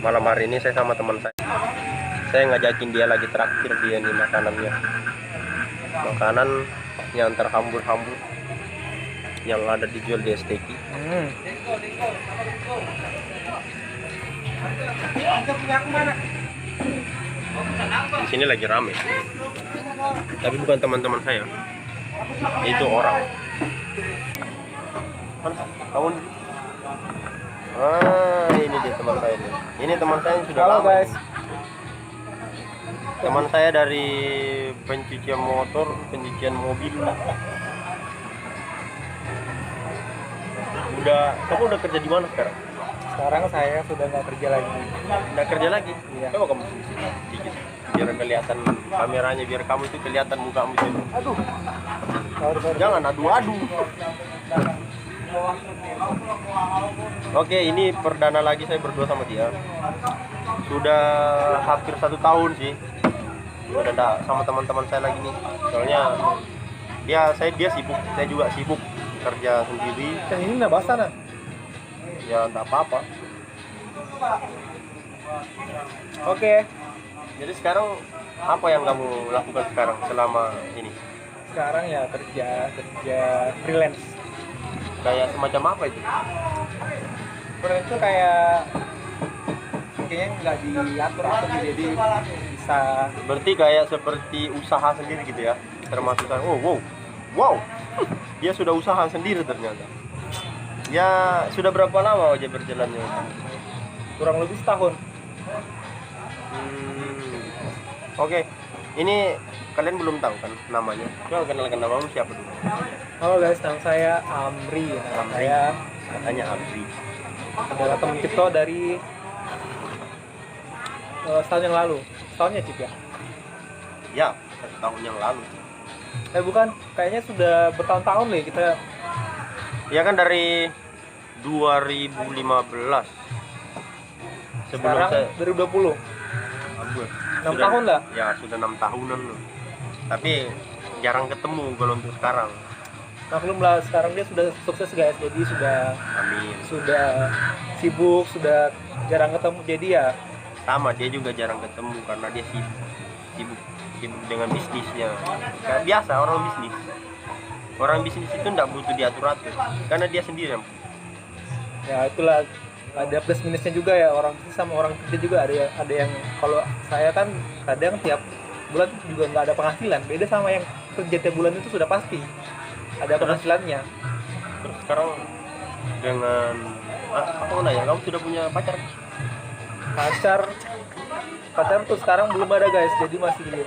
Malam hari ini saya sama teman saya ngajakin dia lagi traktir dia nih makanannya. Makanan yang terhambur-hambur yang ada dijual di STK. Di sini lagi rame. Tapi bukan teman-teman saya. Itu orang. Kamu? Ini dia teman saya nih. Ini teman saya yang sudah lama. Guys. Teman saya dari pencucian motor, pencucian mobil. Kamu udah kerja di mana sekarang? Sekarang saya sudah nggak kerja lagi. Udah kerja lagi? Iya. Coba kamu sini sedikit. Biar kelihatan kameranya, biar kamu itu kelihatan mukamu itu. Aduh. Sorry. Jangan adu-adu. Oke, ini perdana lagi saya berdua sama dia. Sudah hampir 1 tahun sih. Udah ada sama teman-teman saya lagi nih. Soalnya dia sibuk, saya juga sibuk kerja sendiri. Yang ini nggak basah nah. Ya enggak apa-apa. Oke. Jadi sekarang apa yang kamu lakukan sekarang selama ini? Sekarang ya kerja freelance. Kayak semacam apa itu? Freelance itu kayaknya nggak diatur jadi bisa. Berarti kayak seperti usaha sendiri gitu ya? Termasuk wow. Dia sudah usaha sendiri ternyata. Ya sudah berapa lama aja berjalannya? Kurang lebih setahun. Oke. Ini kalian belum tahu kan namanya? Coba kenalkan namamu siapa dulu? Halo guys, nama saya Amri. Saya Katanya Amri. adalah teman Cipto dari setahun yang lalu. Setahunnya Cip ya? Ya, 1 tahun yang lalu. Bukan, kayaknya sudah bertahun-tahun nih kita. Ya kan dari 2015. Sebelum Sekarang saya 2020. 6 sudah, tahun lah. Ya sudah 6 tahunan loh. Tapi jarang ketemu kalau untuk sekarang. Maklum lah, sekarang dia sudah sukses guys, jadi Amin. sudah sibuk, sudah jarang ketemu, jadi ya Sama, dia juga jarang ketemu karena dia sibuk dengan bisnisnya. Kayak biasa orang bisnis. Orang bisnis itu enggak butuh diatur-atur karena dia sendiri. ya itulah, ada plus minusnya juga ya, orang bisnis sama orang kerja juga ada yang kalau saya kan kadang tiap bulan juga nggak ada penghasilan, beda sama yang kerja tiap bulan itu sudah pasti ada penghasilannya. Terus sekarang dengan apa mau nanya, kamu sudah punya pacar? Pacar tuh sekarang belum ada guys, jadi masih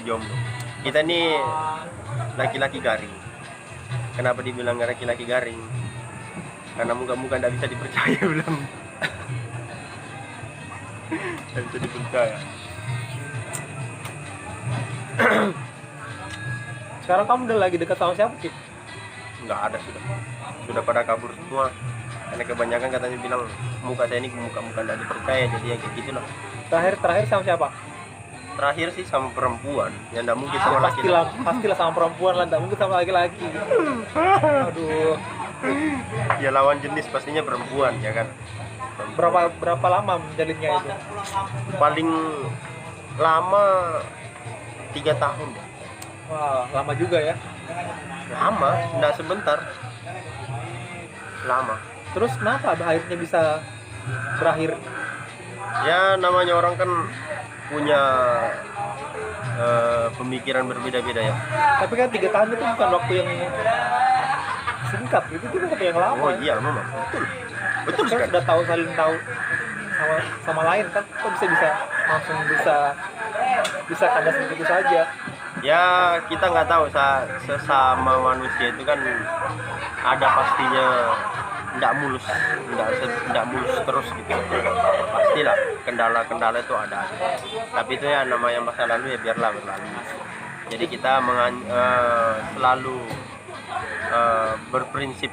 Jomblo. Kita nih laki-laki garing. Kenapa dibilang laki-laki garing? Karena muka-muka tidak bisa dipercaya belum. Tidak bisa dipercaya. Sekarang kamu udah lagi dekat sama siapa sih? Nggak ada, sudah pada kabur semua. Karena kebanyakan katanya bilang muka saya ini muka-muka tidak dipercaya, jadi ya kayak gitulah. Terakhir sama siapa? Terakhir sih sama perempuan, yang tidak mungkin sama laki-laki. Pastilah sama perempuan lah, tidak mungkin sama laki-laki. Aduh. Ya lawan jenis pastinya perempuan ya kan. Berapa lama menjalinnya itu? Paling lama 3 tahun. Wah, lama juga ya. Lama, enggak sebentar. Lama. Terus kenapa akhirnya bisa berakhir? Ya namanya orang kan punya pemikiran berbeda-beda ya. Tapi kan 3 tahun itu bukan waktu yang singkat, itu waktu yang lama. Oh iya memang, betul Kan sekali. sudah tahu, saling tahu sama lain kan, kok bisa langsung bisa kandas begitu saja. Ya kita nggak tahu, sesama manusia itu kan ada pastinya nggak mulus terus gitu. Pastilah kendala itu ada. Tapi itu ya namanya masa lalu, ya biarlah berlalu. Jadi kita selalu berprinsip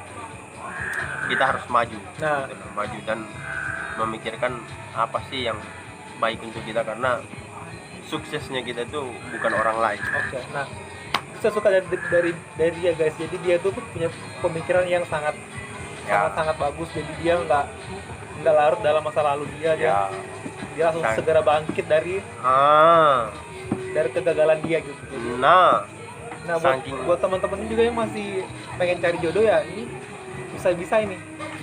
kita harus maju, Nah, gitu, maju dan memikirkan apa sih yang baik untuk kita, karena suksesnya kita itu bukan orang lain. oke. Nah, saya suka dari dia guys. Jadi dia tuh punya pemikiran yang sangat Ya. sangat bagus, jadi dia nggak larut dalam masa lalu dia. Ya. Dia langsung Sang- segera bangkit dari Ah, kegagalan dia gitu. nah, Nah, saking buat teman-teman juga yang masih pengen cari jodoh ya, ini bisa ini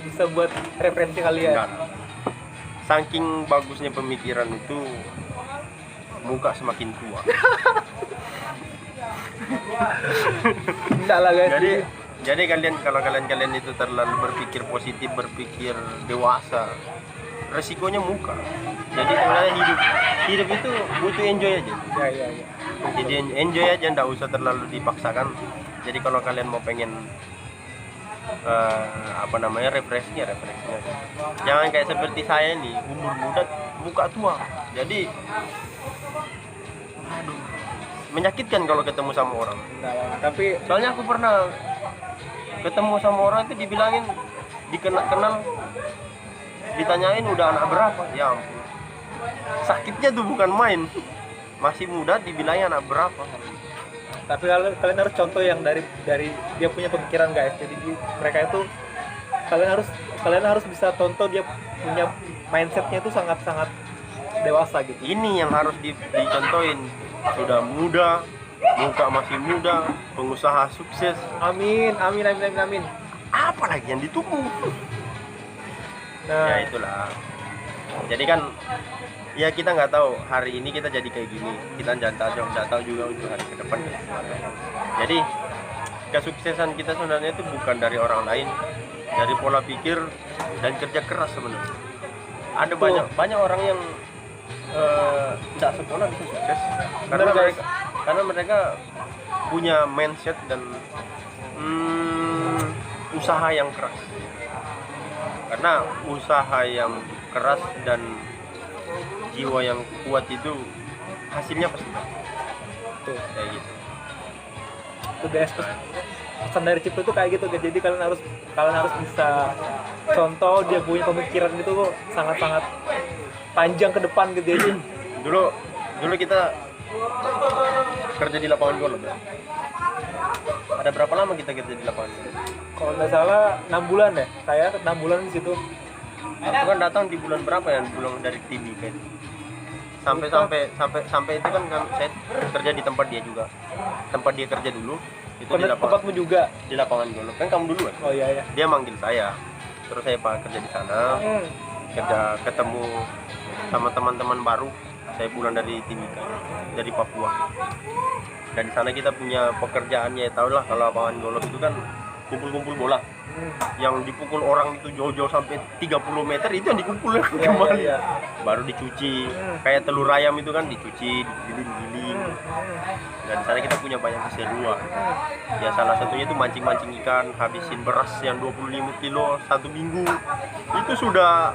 bisa buat referensi kalian. enggak. Saking bagusnya pemikiran itu, muka semakin tua. Enggak lah guys. Jadi kalau kalian itu terlalu berpikir positif, berpikir dewasa, resikonya muka. Jadi sebenarnya hidup itu butuh enjoy aja. Ya. Jadi enjoy aja, nggak usah terlalu dipaksakan. Jadi kalau kalian mau pengen refreshnya. Jangan kayak seperti saya nih, umur muda muka tua. Jadi aduh, menyakitkan kalau ketemu sama orang. Enggak lah. Tapi Soalnya aku pernah ketemu sama orang itu dibilangin kenal, ditanyain udah anak berapa. Ya ampun, sakitnya tuh bukan main. Masih muda dibilangin anak berapa. tapi kalian harus contoh yang dari dia punya pemikiran guys. Jadi mereka itu kalian harus bisa contoh dia punya mindsetnya itu sangat dewasa gitu. Ini yang harus dicontohin. Sudah muda, muka masih muda, pengusaha sukses. Amin. Apa lagi yang ditunggu? Nah, Ya itulah. Jadi kan ya kita nggak tahu hari ini kita jadi kayak gini. Kita nggak tahu juga untuk hari ke depan. Jadi kesuksesan kita sebenarnya itu bukan dari orang lain, dari pola pikir dan kerja keras sebenarnya. Ada banyak orang yang tidak sekolah bisa sukses karena mereka punya mindset dan usaha yang keras. Karena usaha yang keras dan jiwa yang kuat itu hasilnya pasti tuh. kayak gitu. Itu guys, pesan dari Cipto itu kayak gitu guys. Jadi kalian harus bisa contoh dia punya pemikiran itu sangat panjang ke depan gitu. Jadi Dulu kita kerja di lapangan golf. Ada berapa lama kita kerja di lapangan golf? kalau nggak salah 6 bulan ya, saya 6 bulan di situ. Aku kan datang di bulan berapa ya? Pulang dari TV kan. Sampai itu kan saya kerja di tempat dia juga. Tempat dia kerja dulu itu di lapangan. Tempatmu juga. Di lapangan golf. Kan kamu dulu kan? Oh iya. Dia manggil saya. Terus saya kerja di sana. Ketemu sama teman-teman baru. Saya pulang dari Timika, dari Papua. Dan di sana kita punya pekerjaannya, tau lah kalau lapangan golf itu kan kumpul-kumpul bola. Yang dipukul orang itu jauh-jauh sampai 30 meter itu yang dikumpul kembali. Iya. Baru dicuci. Kayak telur ayam itu kan dicuci, digiling. Dan di sana kita punya banyak keseruan. Ya salah satunya itu mancing-mancing ikan, habisin beras yang 25 kilo 1 minggu. Itu sudah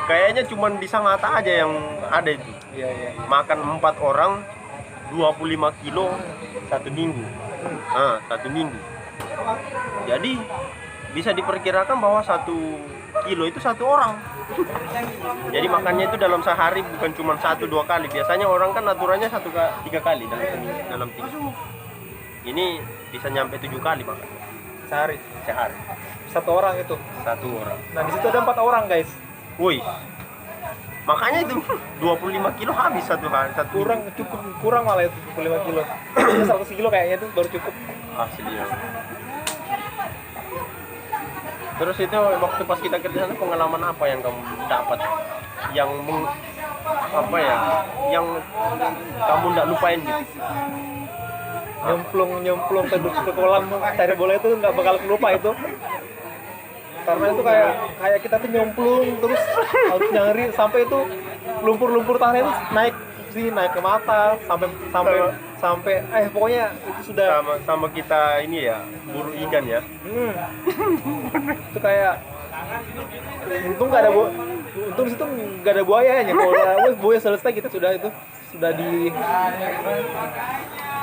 kayaknya cuma di Sangatta aja yang ada itu. Iya. Makan 4 orang 25 kilo 1 minggu. 1 minggu. Jadi bisa diperkirakan bahwa 1 kilo itu 1 orang. Jadi makannya itu dalam sehari bukan cuma 1-2 kali. Biasanya orang kan aturannya 3 kali dalam 3. Ini bisa nyampe 7 kali makan Sehari. 1 orang itu. 1 orang. Nah di situ ada 4 orang guys. Woi. Makanya itu 25 kilo habis satu hari. Kurang malah itu 25 kilo. 100 kilo kayaknya itu baru cukup. Asli ya. Terus itu waktu pas kita kerja sana, pengalaman apa yang kamu dapat? Yang kamu nggak lupain gitu? Nyemplung ke kolam cari bola itu nggak bakal lupa itu. Karena itu kayak kita tuh nyemplung terus harus nyari sampai itu lumpur tanah itu naik ke mata sampai pokoknya itu sudah sama kita ini ya, buru ikan ya. Itu kayak untung di situ nggak ada buayanya. Kalau buaya selesai kita sudah di.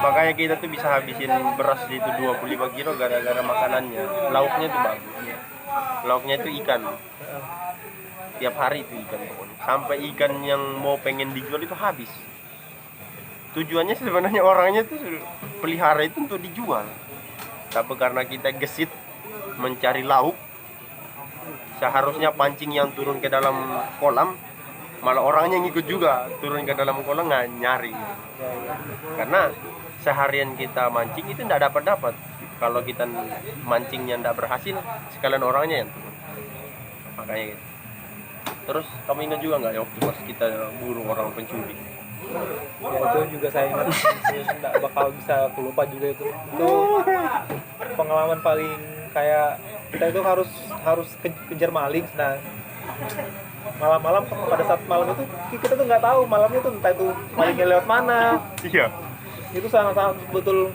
Makanya kita tuh bisa habisin beras itu 25 kilo gara-gara makanannya. Lauknya tuh bagus. Lauknya itu ikan. Tiap hari itu ikan pokoknya. Sampai ikan yang mau pengen dijual itu habis. Tujuannya sebenarnya orangnya tuh pelihara itu untuk dijual. Tapi karena kita gesit mencari lauk, seharusnya pancing yang turun ke dalam kolam, malah orangnya ngikut juga turun ke dalam kolam nggak nyari. Karena seharian kita mancing itu nggak dapat. Kalau kita mancingnya nggak berhasil, sekalian orangnya yang turun. Makanya gitu. Terus kamu ingat juga nggak ya waktu pas kita buru orang pencuri? Ya itu juga saya ingat, nggak bakal bisa aku lupa juga itu pengalaman paling kayak kita itu harus kejar maling. Nah, malam-malam pada saat malam itu kita tuh nggak tahu malamnya tuh entah itu malingnya lewat mana. Iya. Itu sangat betul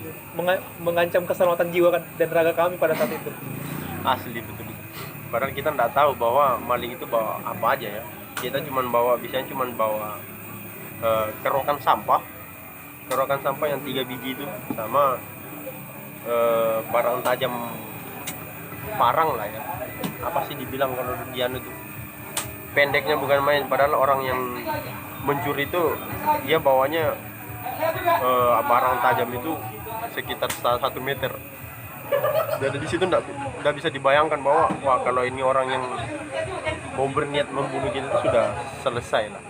mengancam keselamatan jiwa dan raga kami pada saat itu. Asli betul. Padahal kita nggak tahu bahwa maling itu bawa apa aja ya. Kita cuma bawa kerokan sampah yang 3 biji itu, sama barang tajam, parang lah ya. Apa sih dibilang kalau dia itu pendeknya bukan main. Padahal orang yang mencuri itu dia bawanya barang tajam itu sekitar 1 meter. Dan di situ nggak bisa dibayangkan bahwa wah, kalau ini orang yang mau berniat membunuh kita itu sudah selesai lah.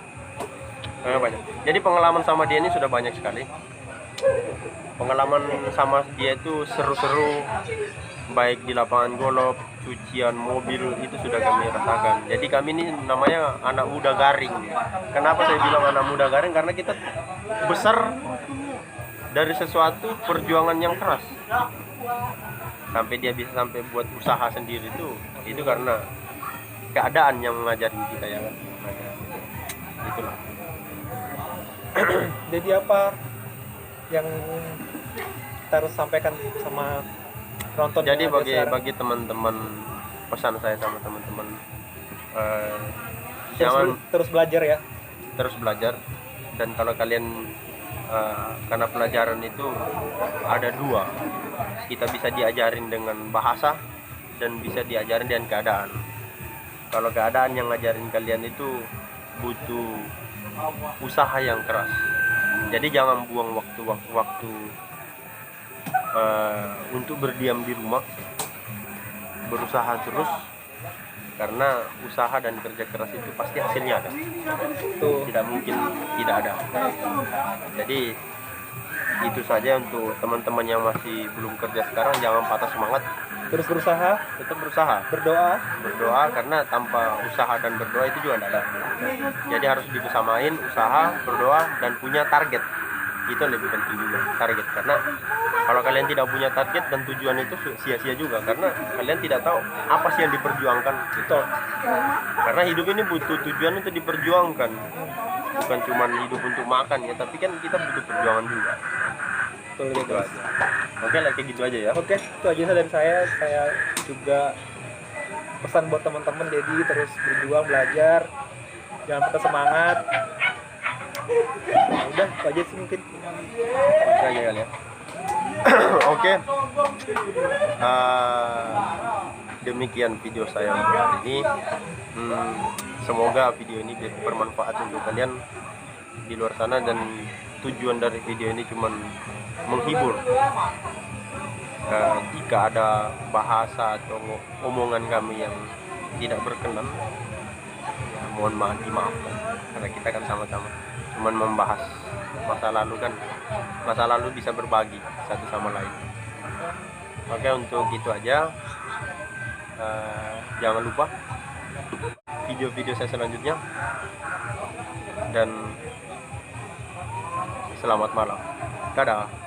Banyak. Jadi pengalaman sama dia ini sudah banyak sekali. Pengalaman sama dia itu seru-seru, baik di lapangan golf, cucian mobil, itu sudah kami rasakan. Jadi kami ini namanya anak muda garing. Kenapa saya bilang anak muda garing? Karena kita besar dari sesuatu perjuangan yang keras. Sampai dia bisa sampai buat usaha sendiri itu karena keadaan yang mengajarin kita ya kan. Itulah. Jadi apa yang kita harus sampaikan sama penonton? Jadi bagi teman-teman, pesan saya sama teman-teman, jangan terus belajar ya. Terus belajar. Dan kalau kalian karena pelajaran itu ada 2, kita bisa diajarin dengan bahasa dan bisa diajarin dengan keadaan. Kalau keadaan yang ngajarin kalian itu butuh usaha yang keras. Jadi jangan buang waktu untuk berdiam di rumah, berusaha terus, karena usaha dan kerja keras itu pasti hasilnya ada. Tidak mungkin tidak ada. Jadi itu saja untuk teman-teman yang masih belum kerja sekarang, jangan patah semangat. Terus berusaha, tetap berusaha, berdoa, karena tanpa usaha dan berdoa itu juga tidak ada. Jadi harus dibersamain, usaha, berdoa, dan punya target. Itu lebih penting juga, target. Karena kalau kalian tidak punya target dan tujuan itu sia-sia juga, karena kalian tidak tahu apa sih yang diperjuangkan. Betul. Karena hidup ini butuh tujuan untuk diperjuangkan, bukan cuma hidup untuk makan ya, tapi kan kita butuh perjuangan juga. Gitu aja. Oke lah, kayak gitu aja ya. Oke, itu aja dari saya. Saya juga pesan buat teman-teman, jadi terus berjuang, belajar, jangan patah semangat. Nah, udah itu aja sih mungkin. Itu aja kali ya. Oke. Demikian video saya untuk hari ini. Semoga video ini bermanfaat untuk kalian di luar sana, dan tujuan dari video ini cuma menghibur. Jika ada bahasa atau omongan kami yang tidak berkenan, ya mohon maaf, dimaafkan, karena kita kan sama-sama cuman membahas masa lalu kan. Masa lalu bisa berbagi satu sama lain. Oke, untuk itu aja. Jangan lupa video-video saya selanjutnya, dan selamat malam. Dadah.